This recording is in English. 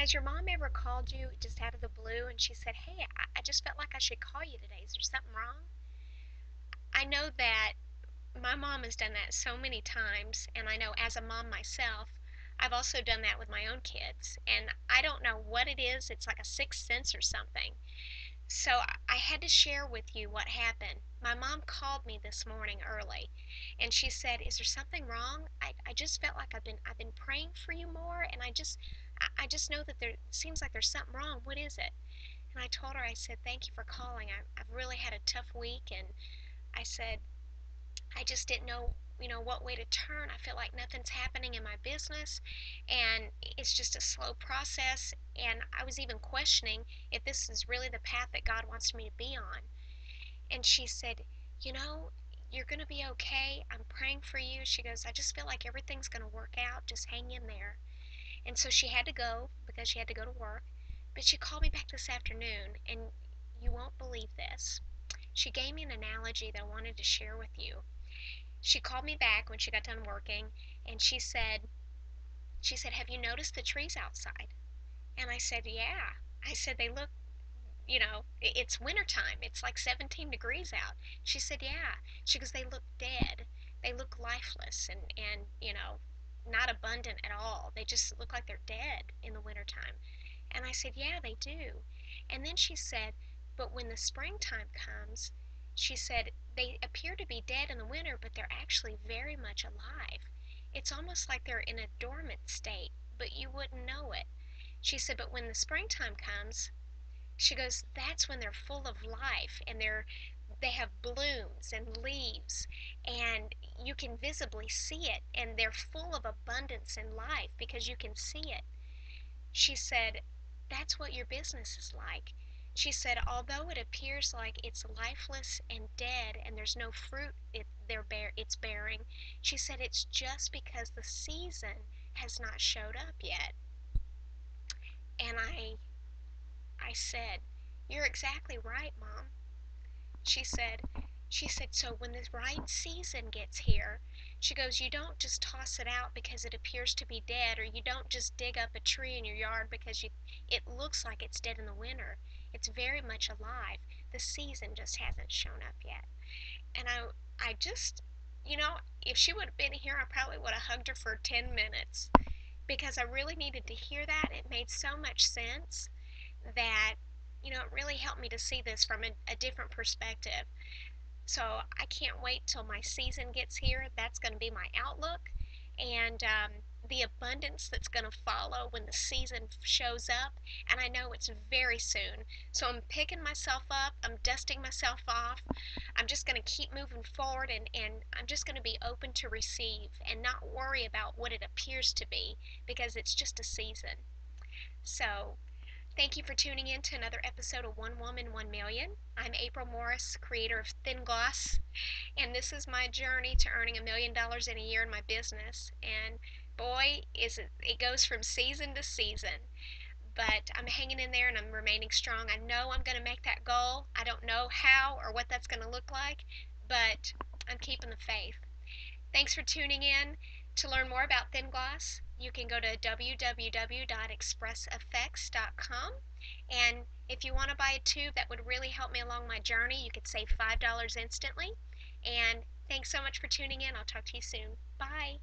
Has your mom ever called you just out of the blue and she said, "Hey, I just felt like I should call you today. Is there something wrong?" I know that my mom has done that so many times, and I know as a mom myself, I've also done that with my own kids. And I don't know what it is, it's like a sixth sense or something. So I had to share with you what happened. My mom called me this morning early and she said, "Is there something wrong? I just felt like I've been praying for you more and I just know that there seems like there's something wrong. What is it?" And I told her, I said, "Thank you for calling. I've really had a tough week." And I said, "I just didn't know, what way to turn. I feel like nothing's happening in my business and it's just a slow process. And I was even questioning if this is really the path that God wants me to be on." And she said, "You know, you're going to be okay. I'm praying for you." She goes, "I just feel like everything's going to work out. Just hang in there." And so she had to go because she had to go to work. But she called me back this afternoon, and you won't believe this. She gave me an analogy that I wanted to share with you. She called me back when she got done working, and she said, "Have you noticed the trees outside?" And I said, "Yeah." I said, "They look, it's wintertime. It's like 17 degrees out." She said, "Yeah." She goes, "They look dead. They look lifeless and not abundant at all. They just look like they're dead in the wintertime." And I said, "Yeah, they do." And then she said, "But when the springtime comes," she said, "they appear to be dead in the winter, but they're actually very much alive. It's almost like they're in a dormant state, but you wouldn't know it." She said, "But when the springtime comes," she goes, "that's when they're full of life and they have blooms and leaves and you can visibly see it and they're full of abundance and life because you can see it." She said, "That's what your business is like." She said, "Although it appears like it's lifeless and dead and there's no fruit it's bearing," she said, "it's just because the season has not showed up yet." And I said, "You're exactly right, Mom." She said, "So when the right season gets here," she goes, "you don't just toss it out because it appears to be dead, or you don't just dig up a tree in your yard because it looks like it's dead in the winter. It's very much alive. The season just hasn't shown up yet." And I just, if she would have been here, I probably would have hugged her for 10 minutes because I really needed to hear that. It made so much sense that, it really helped me to see this from a different perspective. So I can't wait till my season gets here. That's going to be my outlook. And the abundance that's going to follow when the season shows up. And I know it's very soon. So I'm picking myself up. I'm dusting myself off. I'm just going to keep moving forward and I'm just going to be open to receive and not worry about what it appears to be because it's just a season. So thank you for tuning in to another episode of One Woman, 1 Million. I'm April Morris, creator of THINgloss, and this is my journey to earning $1 million in a year in my business. And boy, it goes from season to season. But I'm hanging in there and I'm remaining strong. I know I'm going to make that goal. I don't know how or what that's going to look like, but I'm keeping the faith. Thanks for tuning in. To learn more about ThinGloss, you can go to www.expresseffects.com. And if you want to buy a tube that would really help me along my journey, you could save $5 instantly. And thanks so much for tuning in. I'll talk to you soon. Bye.